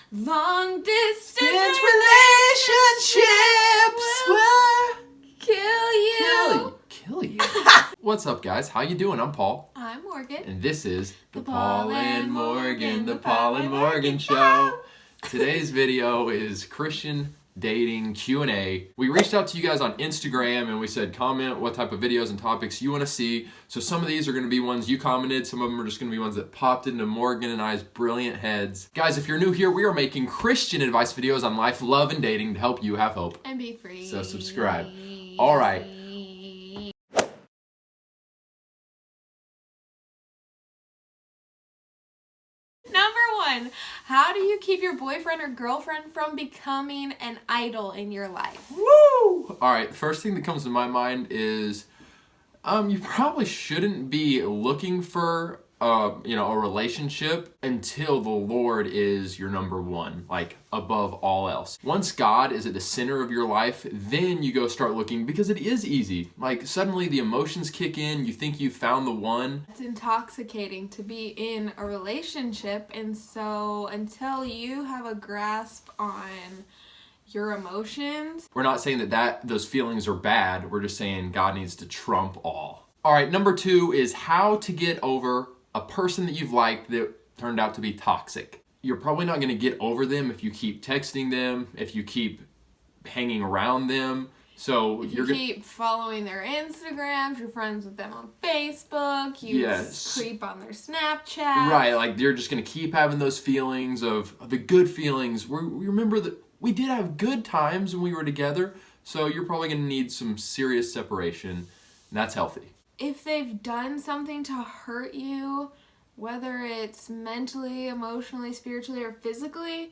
Long distance relationships will kill you. Kill you. What's up, guys? How you doing? I'm Paul. I'm Morgan. And this is The the Paulandmorgan Show. Today's video is Christian dating Q&A. We reached out to you guys on Instagram and we said comment what type of videos and topics you want to see. So some of these are going to be ones you commented. Some of them are just going to be ones that popped into Morgan and I's brilliant heads. Guys, if you're new here, we are making Christian advice videos on life, love, and dating to help you have hope. And be free. So subscribe. All right. Number one, how do you keep your boyfriend or girlfriend from becoming an idol in your life? Woo! All right, the first thing that comes to my mind is you probably shouldn't be looking for a relationship until the Lord is your number one, like above all else. Once God is at the center of your life, then you go start looking, because it is easy. Like suddenly the emotions kick in, you think you found the one. It's intoxicating to be in a relationship, and so until you have a grasp on your emotions. We're not saying that those feelings are bad. We're just saying God needs to trump all. All right, number two is how to get over a person that you've liked that turned out to be toxic. You're probably not going to get over them if you keep texting them, if you keep hanging around them. So you keep following their Instagrams, you're friends with them on Facebook, you creep on their Snapchat. Right, like you're just going to keep having those feelings of the good feelings. We remember that we did have good times when we were together, so you're probably going to need some serious separation, and that's healthy. If they've done something to hurt you, whether it's mentally, emotionally, spiritually, or physically,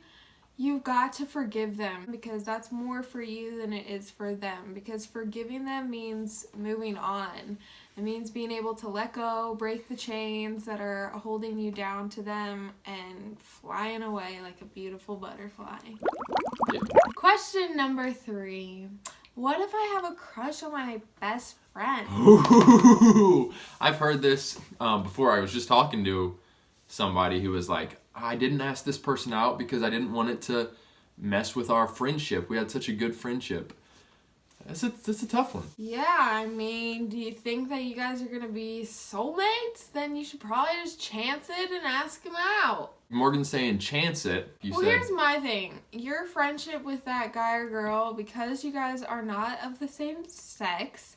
you've got to forgive them, because that's more for you than it is for them. Because forgiving them means moving on. It means being able to let go, break the chains that are holding you down to them, and flying away like a beautiful butterfly. Yeah. Question number 3. What if I have a crush on my best friend? Ooh, I've heard this before. I was just talking to somebody who was like, I didn't ask this person out because I didn't want it to mess with our friendship. We had such a good friendship. That's a tough one. Yeah, I mean, do you think that you guys are going to be soulmates? Then you should probably just chance it and ask him out. Morgan's saying chance it. Here's my thing. Your friendship with that guy or girl, because you guys are not of the same sex,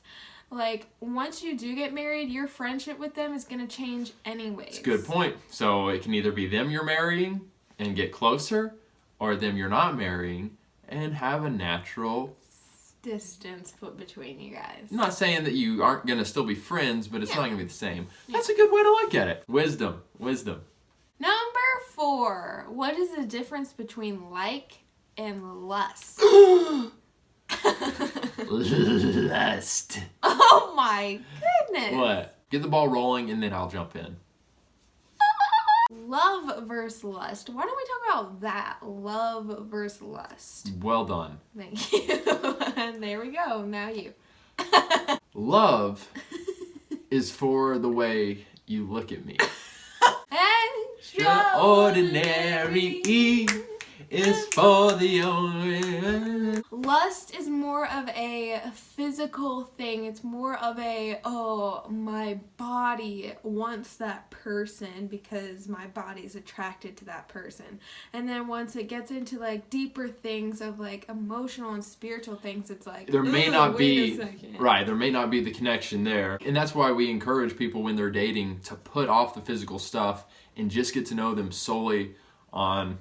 like, once you do get married, your friendship with them is going to change anyways. It's a good point. So it can either be them you're marrying and get closer, or them you're not marrying and have a natural distance put between you guys. I'm not saying that you aren't going to still be friends, but it's not going to be the same. That's a good way to look at it. Wisdom. Number 4. What is the difference between like and lust? Lust. Oh my goodness. What? Get the ball rolling and then I'll jump in. Love versus lust. Why don't we talk about that? Love versus lust. Well done. Thank you. And there we go. Now you. Love is for the way you look at me. Extraordinary is for the only. Lust is more of a physical thing. It's more of a, oh, my body wants that person because my body's attracted to that person. And then once it gets into like deeper things of like emotional and spiritual things, it's like, there may not be the connection there. And that's why we encourage people when they're dating to put off the physical stuff and just get to know them solely on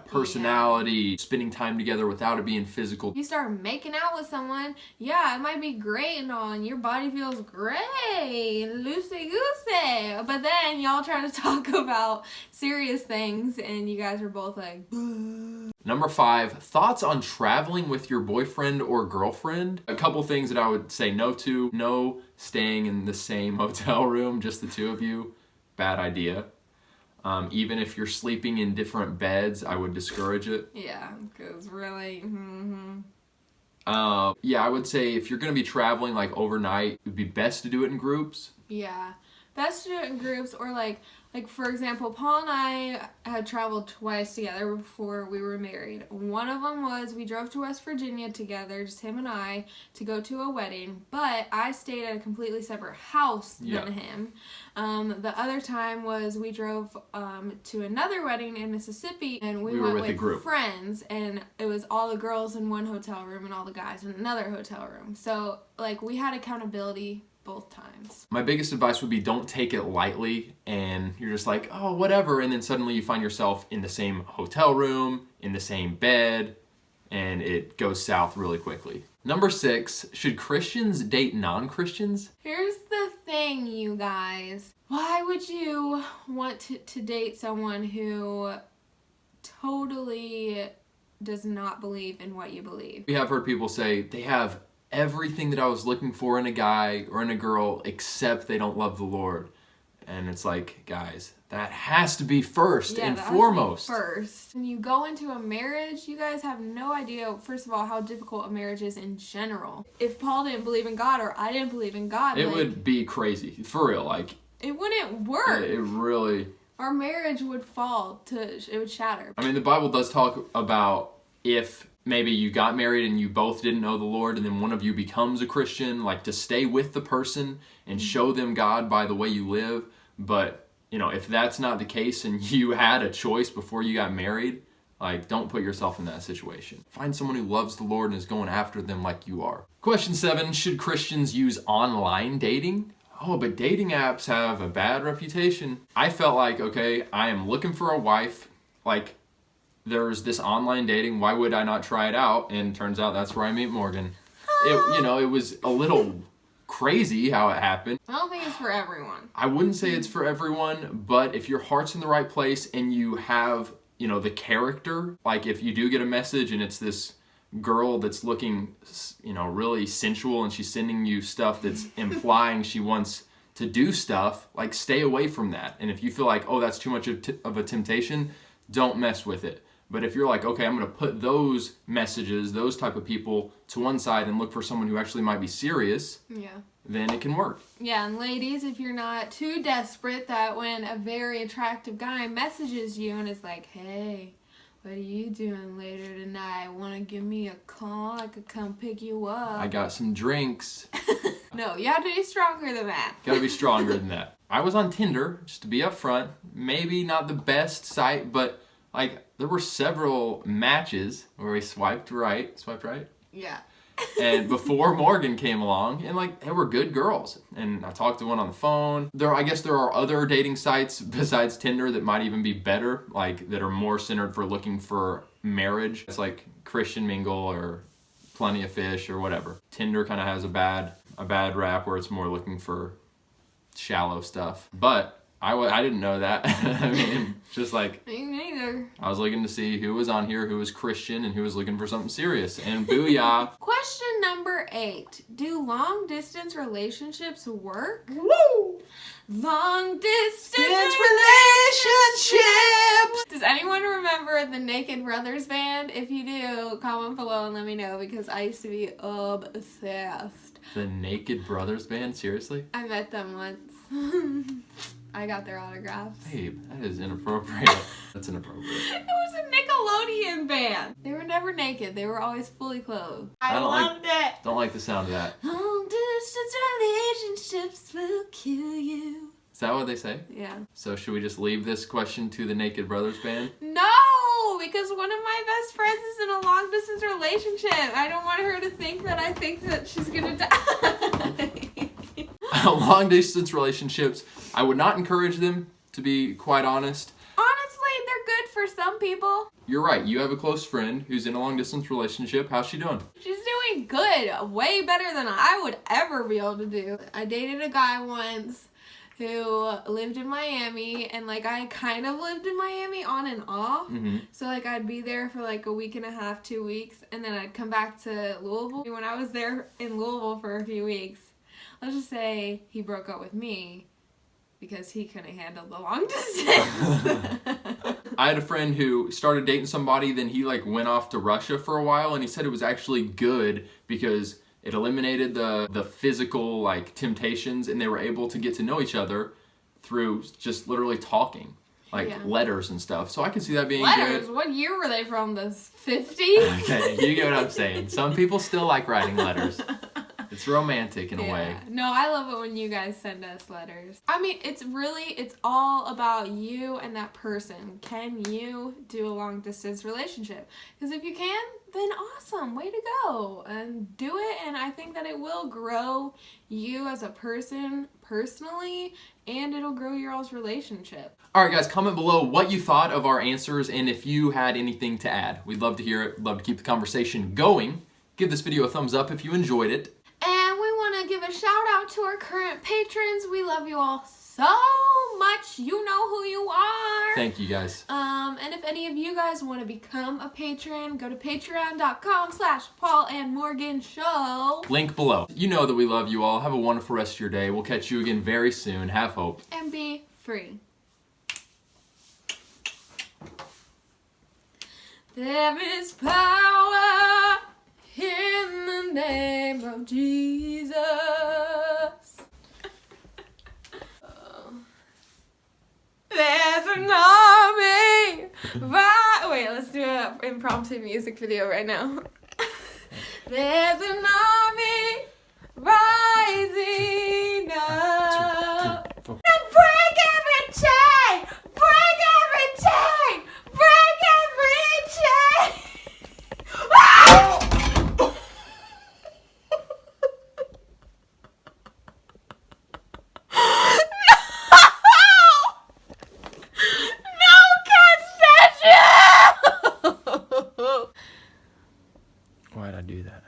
personality, spending time together without it being physical. You start making out with someone, it might be great and all, and your body feels great, loosey-goosey, but then y'all try to talk about serious things, and you guys are both like, bleh. Number 5, thoughts on traveling with your boyfriend or girlfriend. A couple things that I would say no to. No staying in the same hotel room, just the two of you. Bad idea. Even if you're sleeping in different beds, I would discourage it. Yeah, because really, I would say if you're going to be traveling like overnight, it would be best to do it in groups. Yeah, best to do it in groups, or like Like, for example, Paul and I had traveled twice together before we were married. One of them was we drove to West Virginia together, just him and I, to go to a wedding. But I stayed at a completely separate house than him. The other time was we drove to another wedding in Mississippi, and we went with a group. Friends, and it was all the girls in one hotel room and all the guys in another hotel room. So, like, we had accountability both times. My biggest advice would be don't take it lightly and you're just like, oh, whatever. And then suddenly you find yourself in the same hotel room, in the same bed, and it goes south really quickly. Number 6, should Christians date non-Christians? Here's the thing, you guys. Why would you want to date someone who totally does not believe in what you believe? We have heard people say they have everything that I was looking for in a guy or in a girl, except they don't love the Lord. And it's like, guys, that has to be first and foremost. First. When you go into a marriage, you guys have no idea, first of all, how difficult a marriage is in general. If Paul didn't believe in God or I didn't believe in God, it would be crazy. For real, like. It wouldn't work. It really. Our marriage would fall it would shatter. I mean, the Bible does talk about if maybe you got married and you both didn't know the Lord and then one of you becomes a Christian, like to stay with the person and show them God by the way you live. But, you know, if that's not the case and you had a choice before you got married, like, don't put yourself in that situation. Find someone who loves the Lord and is going after them like you are. Question 7, should Christians use online dating? Oh, but dating apps have a bad reputation. I felt like, okay, I am looking for a wife. Like, there's this online dating. Why would I not try it out? And turns out that's where I meet Morgan. It was a little crazy how it happened. I don't think it's for everyone. I wouldn't say it's for everyone, but if your heart's in the right place and you have, the character, like if you do get a message and it's this girl that's looking, really sensual and she's sending you stuff that's implying she wants to do stuff, like stay away from that. And if you feel like, oh, that's too much of a temptation, don't mess with it. But if you're like, okay, I'm going to put those messages, those type of people to one side and look for someone who actually might be serious, then it can work. Yeah, and ladies, if you're not too desperate that when a very attractive guy messages you and is like, hey, what are you doing later tonight? Want to give me a call? I could come pick you up. I got some drinks. No, you have to be stronger than that. Gotta be stronger than that. I was on Tinder, just to be upfront. Maybe not the best site, but there were several matches where we swiped right. Yeah. And before Morgan came along, and they were good girls. And I talked to one on the phone. I guess there are other dating sites besides Tinder that might even be better, that are more centered for looking for marriage. It's like Christian Mingle or Plenty of Fish or whatever. Tinder kind of has a bad rap where it's more looking for shallow stuff. But I didn't know that. I mean, just Me neither. I was looking to see who was on here, who was Christian, and who was looking for something serious. And booyah. Question number 8. Do long distance relationships work? Woo! Long distance relationships! Does anyone remember the Naked Brothers band? If you do, comment below and let me know because I used to be obsessed. The Naked Brothers band? Seriously? I met them once. I got their autographs. Babe, that is inappropriate. That's inappropriate. It was a Nickelodeon band. They were never naked. They were always fully clothed. I loved it. Don't like the sound of that. Long distance relationships will kill you. Is that what they say? Yeah. So should we just leave this question to the Naked Brothers band? No, because one of my best friends is in a long distance relationship. I don't want her to think that I think that she's gonna die. Long distance relationships, I would not encourage them, to be quite honest. Honestly, they're good for some people. You're right. You have a close friend who's in a long distance relationship. How's she doing? She's doing good. Way better than I would ever be able to do. I dated a guy once who lived in Miami, and I kind of lived in Miami on and off. Mm-hmm. So I'd be there for a week and a half, 2 weeks, and then I'd come back to Louisville. When I was there in Louisville for a few weeks, let's just say he broke up with me because he couldn't handle the long distance. I had a friend who started dating somebody, then he went off to Russia for a while, and he said it was actually good because it eliminated the physical temptations, and they were able to get to know each other through just literally talking, like letters and stuff. So I can see that being letters? good. What year were they from? The 50s? Okay, you get what I'm saying. Some people still like writing letters. It's romantic in a way. No, I love it when you guys send us letters. I mean, it's all about you and that person. Can you do a long distance relationship? Because if you can, then awesome, way to go. And do it, and I think that it will grow you as a person personally, and it'll grow your all's relationship. All right, guys, comment below what you thought of our answers and if you had anything to add. We'd love to hear it. Love to keep the conversation going. Give this video a thumbs up if you enjoyed it. And we want to give a shout out to our current patrons. We love you all so much. You know who you are. Thank you, guys. And if any of you guys want to become a patron, go to patreon.com/paulandmorganshow. Link below. You know that we love you all. Have a wonderful rest of your day. We'll catch you again very soon. Have hope. And be free. There is power in the name of Jesus. There's an army. Wait, let's do an impromptu music video right now. There's an army rising up. Break every chain! Break every chain! Break every chain! Why'd I do that?